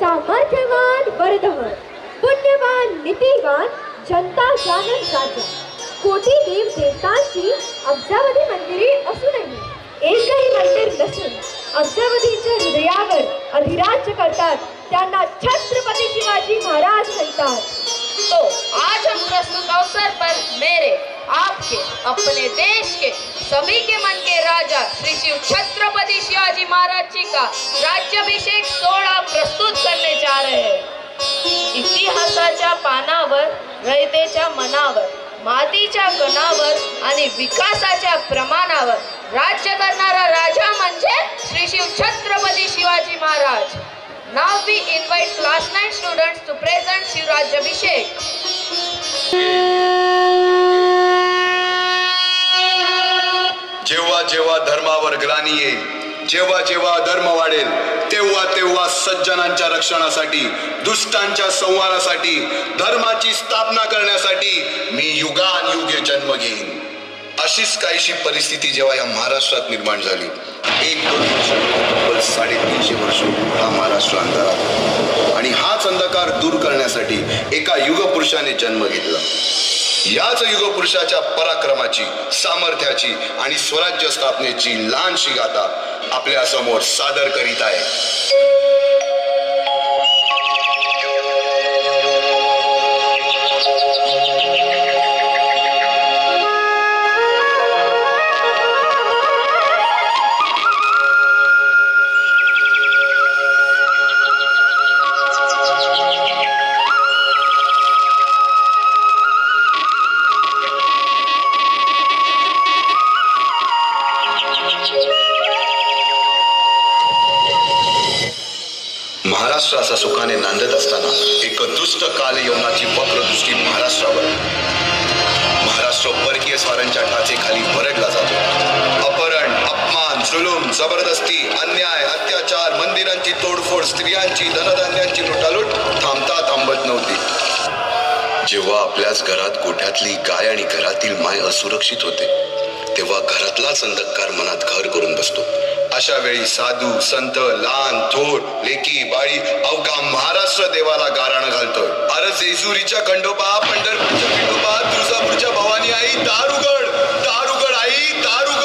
सामर्थ्यवान वरदहर, पुण्यवान नीतिवान, जनता जानन राजा. कोटी देव देवतांची अब्जावधी मंदिरे असूनही एकही मंदिर नसून अब्जावधीच्या हृदयावर अधिराज्य करतात त्यांना छत्रपति शिवाजी महाराज म्हणतात. तो आज हम प्रस्तुत अवसर पर मेरे आपके अपने देश के सभी के मन के राजा श्री शिव छत्रपति शिवाजी महाराज जी का राज्याभिषेक सोहळा प्रस्तुत करने जा रहे हैं. इतिहासाच्या पानावर, रयतेच्या मनावर, मातीच्या कणावर आणि विकासाच्या प्रमाणावर राज्य करणारा राजा म्हणजे Shri Shiv Chhatrapati Shivaji Maharaj. Now we invite class 9 students to present शिवराज्याभिषेक. जेव्हा जेव्हा धर्मावर ग्लानी येईल, जेव्हा जेव्हा अधर्म वाढेल, तेव्हा तेव्हा सज्जनांच्या रक्षणासाठी, दुष्टांच्या संहारासाठी, धर्माची स्थापना करण्यासाठी मी युगानुयुगे जन्म घेईन. अशीच काहीशी परिस्थिती जेव्हा या महाराष्ट्रात निर्माण झाली. 1-2 वर्ष, तब्बल 350 वर्ष हा महाराष्ट्र अंधारात, आणि हाच अंधकार दूर करण्यासाठी एका युगपुरुषाने जन्म घेतला. याच युगपुरुषाच्या पराक्रमाची, सामर्थ्याची आणि स्वराज्य स्थापनेची लहानशी गाथा आपल्या समोर सादर करीत आहे. महाराष्ट्र असा सुखाने नांदत असताना एक दुष्ट कालयवनाची वक्रदृष्टी महाराष्ट्रावर. महाराष्ट्र परकीय स्वारांच्या टाचेखाली भरडला जातो. अपहरण, अपमान, जुलूम, जबरदस्ती, अन्याय, अत्याचार, मंदिरांची तोडफोड, स्त्रियांची, धनधान्यांची लुटालूट थांबत नव्हती. जेव्हा आपल्याच घरात गोठ्यातली गाय आणि घरातील माय असुरक्षित होते, तेव्हा घरातलाच अंधकार मनात घर करून बसतो. अशा वेळी साधू, संत, लहान, थोर, लेकी, बाळी अवघा महाराष्ट्र देवाला गाराणं घालतोय. अरे जेजुरीच्या खंडोबा, पंढरपूरच्या खंडोबा, तुळजापूरच्या भवानी आई, दार उघड, दार उघड आई, दार उघड.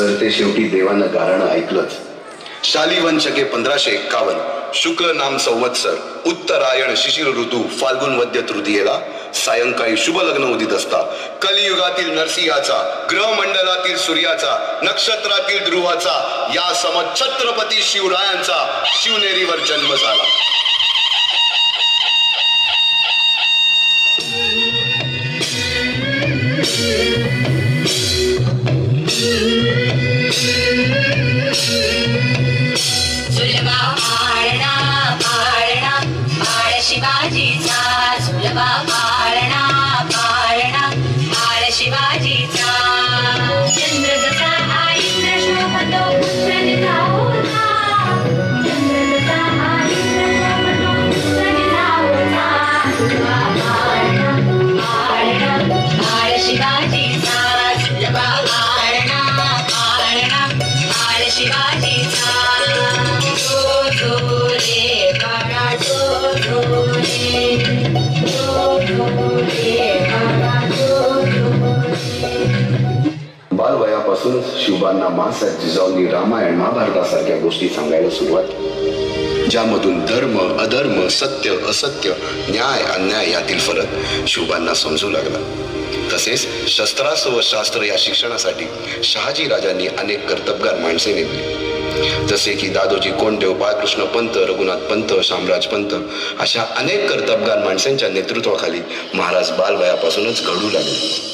तर ते शेवटी देवानं गारणं ऐकलंच. शालिवन शके 1551 शुक्ल नाम संवत्सर, उत्तरायण शिशिर ऋतू, फाल्गुन वद्य तृतीयेला सायंकाळी शुभ लग्न उदित असता कलियुगातील नरसिंहाचा, ग्रहमंडलातील सूर्याचा, नक्षत्रातील ध्रुवाचा, या सम छत्रपती शिवरायांचा शिवनेरीवर जन्म झाला. शिवाजीचा सुलभा पाळणा पाळणा बाळ शिवाजीचा. चंद्र जसा हा इंद्र शोभतो पुत्र निधा होता, चंद्र जसा हा इंद्र शोभतो पुत्र निधा होता. सुलभा पाळणा पाळणा बाळ शिवाजीचा, सुलभा पाळणा पाळणा बाळ शिवाजीचा. जो जो रे बाळा जो जो रे. शिवबांना माणसात जिजाऊंनी रामायण महाभारतासारख्या गोष्टी सांगायला सुरुवात केली, ज्यामधून धर्म अधर्म सत्य असत्य न्याय अन्याय यातील फरक शिवबांना समजू लागला. तसेच शस्त्रास्त्र व शास्त्र या शिक्षणासाठी शहाजी राजांनी अनेक कर्तबगार माणसे नेमली, जसे की दादोजी कोंडदेव, बाळकृष्ण पंत, रघुनाथ पंत, शामराज पंत अशा अनेक कर्तबगार माणसांच्या नेतृत्वाखाली महाराज बालवयापासूनच घडू लागले.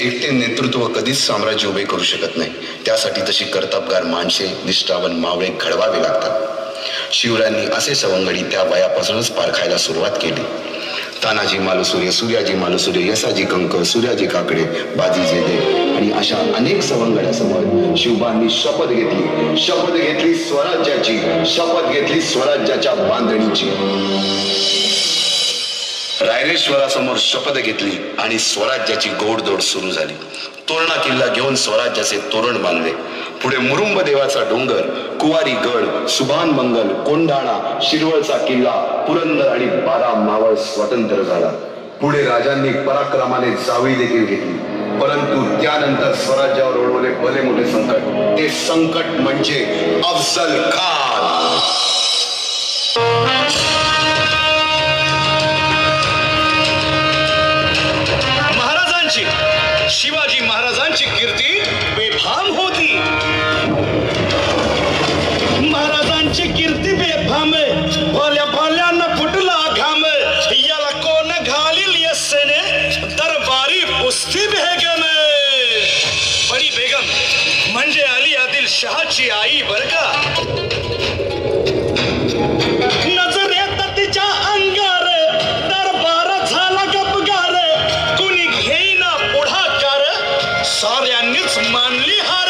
एकटे नेतृत्व कधीच साम्राज्य उभे करू शकत नाही. त्यासाठी तशी कर्तबगार माणसे निष्ठावान मावळे घडवावे लागतात. शिवरायांनी असे सवंगडी त्या वयापासूनच पारखायला सुरुवात केली. तानाजी मालुसुरे, सूर्याजी मालुसुरे, यसाजी कंक, सूर्याजी काकडे, बाजी जेदे आणि अशा अनेक सवंगड्यासमोर शिवबांनी शपथ घेतली स्वराज्याची, शपथ घेतली स्वराज्याच्या बांधणीची. रायरेश्वरासमोर शपथ घेतली आणि स्वराज्याची गोडदोड सुरू झाली. तोरणा किल्ला घेऊन स्वराज्याचे तोरण बांधले. पुढे मुरुंब देवाचा डोंगर, कुवारी गड, सुभान मंगल, कोंढाणा, शिरवळचा किल्ला, पुरंदर आणि 12 मावळ स्वतंत्र झाला. पुढे राजांनी पराक्रमाने जावळी देखील घेतली. परंतु त्यानंतर स्वराज्यावर ओढवले भले मोठे संकट. ते संकट म्हणजे अफजल खान. शिवाजी महाराजांची कीर्ती बेफाम होती. महाराजांची कीर्ती बेफाम, भल्या भल्यांना फुटला घाम. याला कोण घालील यस्सेने, दरबारी पुस्ती बेगम. बडी बेगम म्हणजे अली आदिल शहाची आई बर का. नजरेत तिच्या अंगार दरबार झाला गपगार. कुणी घेईना पुढाकार, साऱ्यांनीच मानली हार.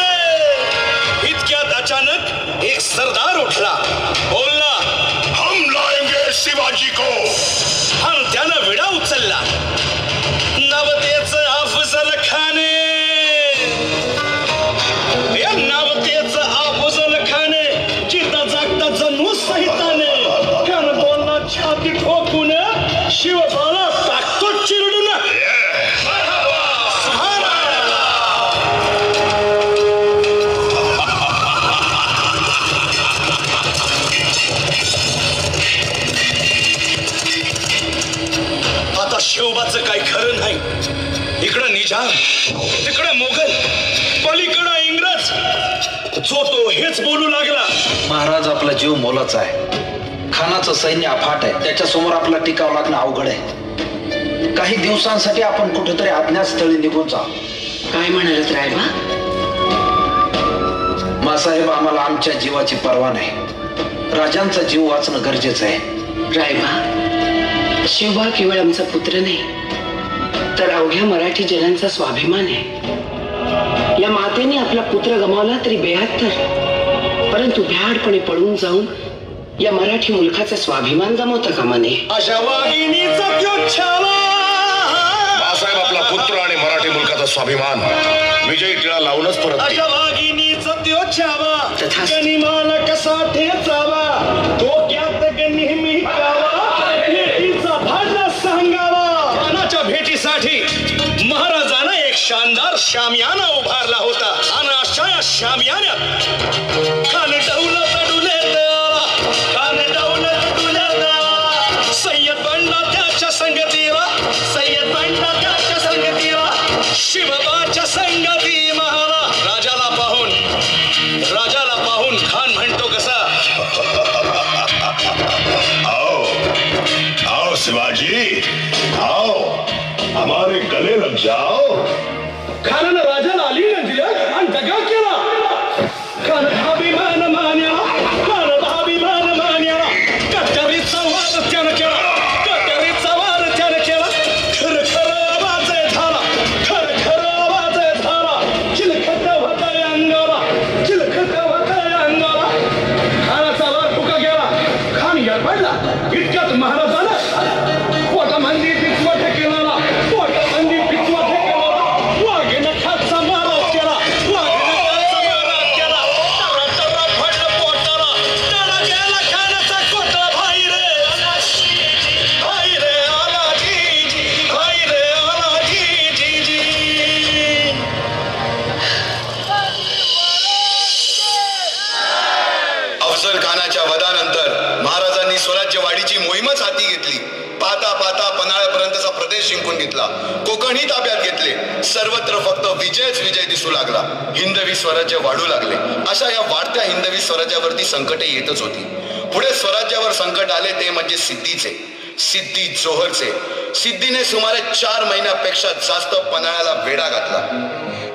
इतक्यात अचानक एक सरदार उठला, बोलला, हम लाएंगे शिवाजी को. आणि त्यानं विडा उचलला. नवतेच अफजल खाने, या नवतेच अफजल खाने, जिता जागता जणू सहिताने. कान बोलला छाती ठोकून, शिवबाला टाकतो चिरडून. शिवबाचं काही खरं नाही. इकडं निजाम, तिकडं मोगल, पलीकडं इंग्रज. जो तो हेच बोलू लागला. महाराज आपला जीव मोलाचा आहे. खानाचं सैन्य अफाट आहे. त्याच्यासमोर आपला टिकाव लागणं अवघड आहे. काही दिवसांसाठी आपण कुठेतरी अज्ञात स्थळी निघून जाऊ. काय म्हणालत रायबा? मासाहेब, आम्हाला आमच्या जीवाची पर्वा नाही. राजांचा जीव वाचणं गरजेचं आहे. रायबा, शिवबा केवळ आमचा पुत्र नाही, तर अवघ्या मराठी जनांचा स्वाभिमान आहे. या मातेने आपला पुत्र गमावला तरी 72, परंतु भ्याडपणे पळून जाऊन या मराठी मुलखाचा स्वाभिमान गमावता कामा नये. अशा वाघिणीचा त्यो छावा. बाळासाहेब, आपला पुत्र आणि मराठी मुलखाचा स्वाभिमान विजयी टिळा लावूनच परत. अशा वाघिणीचा त्यो छावा, तथास्तु. गनिमाल कसा ठेचावा, डोक्यात नेहमी कावा. भेटीचा भांडा सांगावा. खानाच्या भेटीसाठी महाराजानं एक शानदार शामियाना उभारला होता. आणि अशा या शामियान्यात खान डौलत डुलेत, खान डौलत डुलेत. सय्यद बंडा त्याच्या संगतीला, सय्यद बंडा त्याच्या संगतीला, शिवबाच्या संगती महारा. राजाला पाहून खान म्हणतो कसा, आओ शिवाजी, आओ हमारे गले लग जाओ. खानानं राजाला आलिंगन दिलं आणि दगा केला. खान अभिमान मान्या, ताब्यात घेतले. सर्वत्र फक्त विजयच विजय दिसू लागला. हिंदवी स्वराज्य वाढू लागले. अशा या वाढत्या हिंदवी स्वराज्यावरती संकटे येतच होती. पुढे स्वराज्यावर संकट आले ते म्हणजे सिद्धीचे, सिद्धी जोहरचे. सिद्धीने सुमारे 4 महिन्यापेक्षा जास्त पन्हाळ्याला वेढा घातला.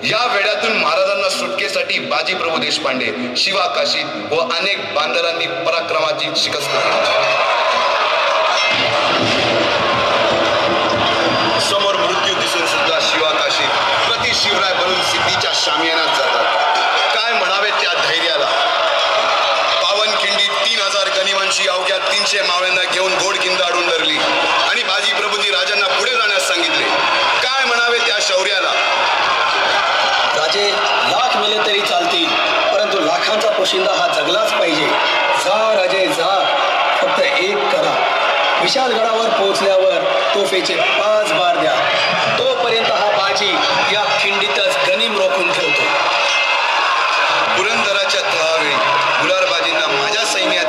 या वेड्यातून महाराजांना सुटकेसाठी बाजी प्रभू देशपांडे, शिवा काशीद व अनेक बांधरांनी पराक्रमाची शिकस्त केली. समोर मृत्यू दिसून सुद्धा शिवा काशीद प्रति शिवराय बनून सिद्धीच्या शामियानात जातात. काय म्हणावे त्या धैर्याला. पावनखिंडीत 3000 गनिमांशी अवघ्या 300 मावळ्यांना घेऊन घोडखिंड आडून धरली आणि बाजी प्रभूंनी राजांना पुढे जाण्यास सांगितले. काय म्हणावे त्या शौर्याला. राजे लाख मेले तरी चालतील, परंतु लाखांचा पोशिंदा हा जगलाच पाहिजे. जा राजे जा, फक्त एक करा. विशालगडावर पोहोचल्यावर तोफेचे 5 बार द्या. तोपर्यंत हा बाजी या खिंडीतच गनिम रोखून ठेवतो. पुरंदराच्या तहावेळी गुलारबाजींना माझ्या सैन्यात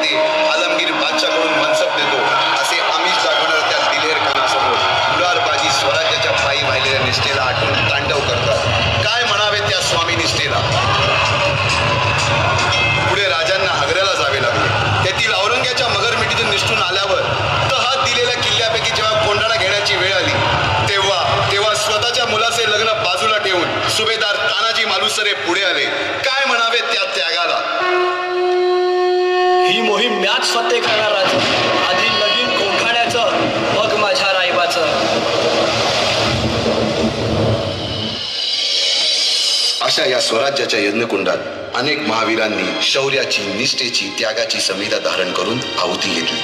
आलमगीर बादशाहकडून मनसब देतो असे आमिष दाखवणाऱ्या त्या दिलेर खानासमोर गुलारबाजी स्वराज्याच्या पायी वाहिलेल्या निष्ठेला आठवून तांडव करतात. काय म्हणावे त्या स्वामी निष्ठेला. पुढे राजांना आग्र्याला जावे लागले. तेथील औरंग्याच्या मगरमिठीतून निष्ठून आल्यावर तहात दिलेल्या किल्ल्यापैकी जेव्हा कोंडाणा घेण्याची वेळ आली तेव्हा स्वतःच्या मुलाचे लग्न बाजूला ठेवून सुभेदार तानाजी मालुसरे पुढे आले. काय म्हणावे त्या त्यागाला. ही मोहीम मॅच फत्ते करणार राजा. आधी लगीन कोंढाण्याचं, मग माझ्या रायबाचं. अशा या स्वराज्याच्या यज्ञकुंडात अनेक महावीरांनी शौर्याची, निष्ठेची, त्यागाची संविधा धारण करून आहुती घेतली.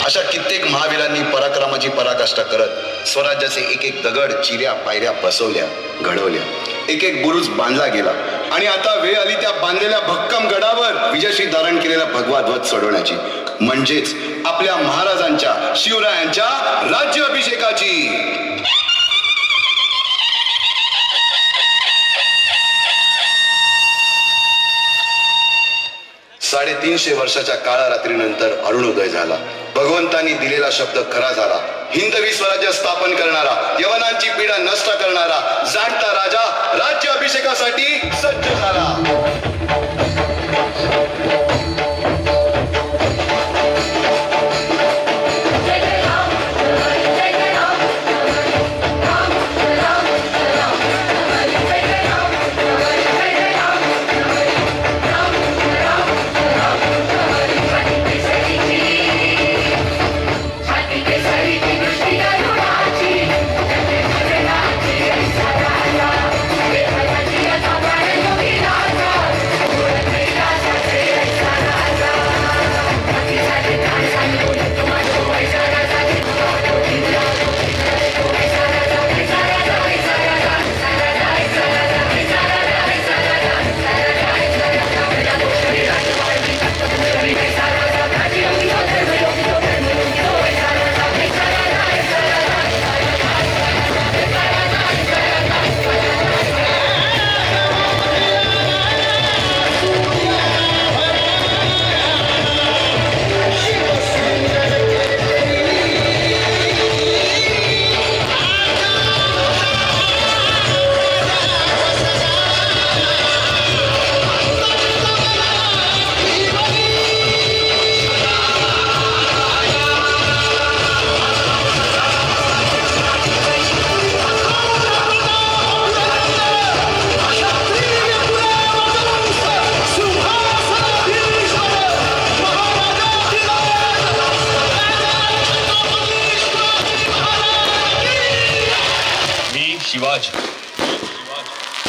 अशा कित्येक महावीरांनी पराक्रमाची पराकाष्ठा करत स्वराज्याचे एक एक दगड, चिऱ्या, पायऱ्या बसवल्या, घडवल्या. एक एक बुरुज बांधला गेला आणि आता वेळ आली त्या बांधलेल्या भक्कम गडावर विजयश्री धारण केलेला भगवा ध्वज चढवण्याची, म्हणजेच आपल्या महाराजांच्या, शिवरायांच्या राज्याभिषेकाची. 350 वर्षाच्या काळारात्रीनंतर अरुणोदय झाला. भगवंतांनी दिलेला शब्द खरा झाला. हिंदवी स्वराज्य स्थापन करणारा, यवनांची पीडा नष्ट करणारा जाणता राजा राज्याभिषेकासाठी सज्ज झाला.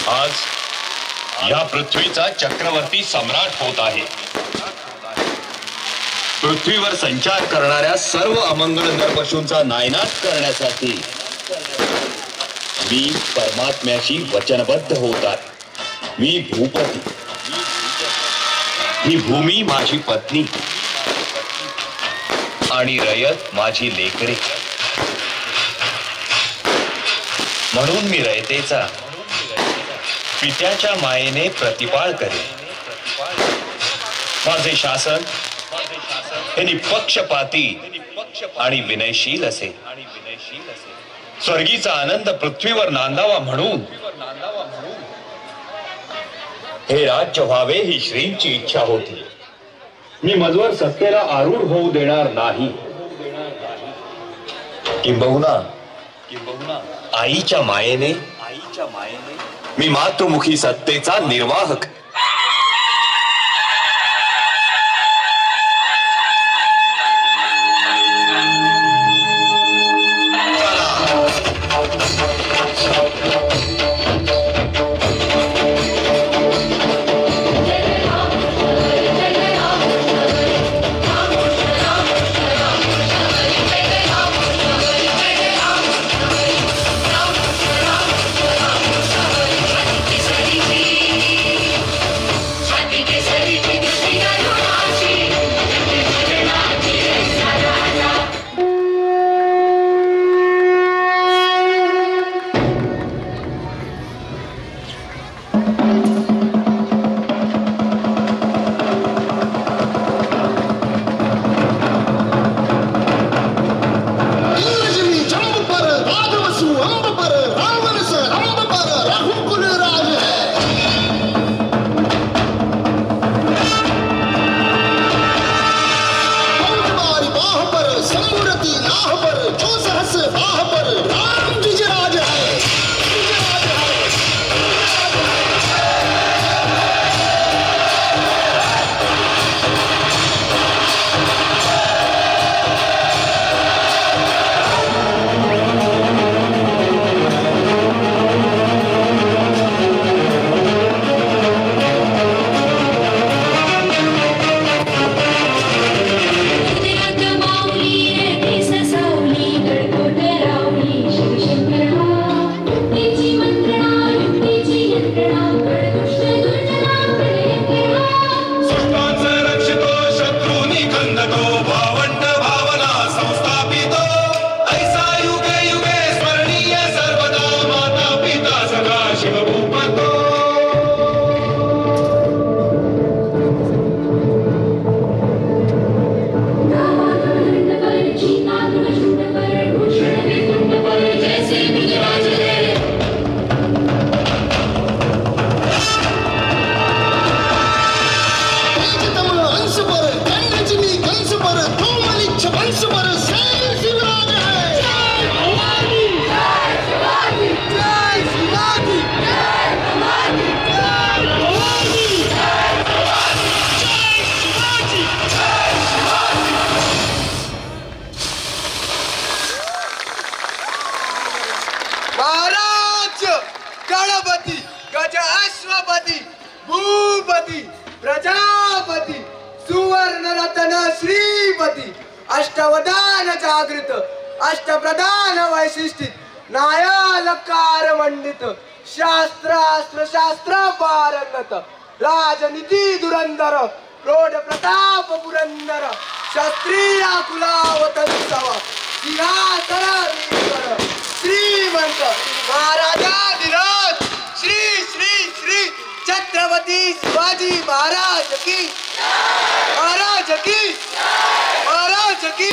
आज या पृथ्वीचा चक्रवर्ती सम्राट होत आहे. पृथ्वीवर संचार करणाऱ्या सर्व अमंगळ नरपशूंचा नायनाट करण्यासाठी मी परमात्म्याशी वचनबद्ध होत आहे. मी भूपती, ही भूमी माझी पत्नी आणि रयत माझी लेकरे. म्हणून मी रयतेचा पित्याच्या मायेने प्रतिपाळ करेन. माझे शासन हे निपक्षपाती आणि विनयशील असेल. स्वर्गीचा आनंद पृथ्वीवर नांदावा म्हणून हे राज्य व्हावे ही श्रींची इच्छा होती. मी मजवर सत्तेला आरूढ होऊ देणार नाही. किंबहुना आईच्या मायेने मी मातृमुखी सत्तेचा निर्वाह अष्टवदान जागृत अष्टप्रधान वैशिष्टित न्यायालकार मंडित शास्त्रास्त्र शास्त्र पारंगत राजनीती धुरंधर प्रौढ प्रताप पुरंदर क्षत्रिय कुलावतंसव सिंहासन श्रीमंत महाराजाधिराज श्री श्री श्री छत्रपती शिवाजी महाराज की महाराज की महाराज की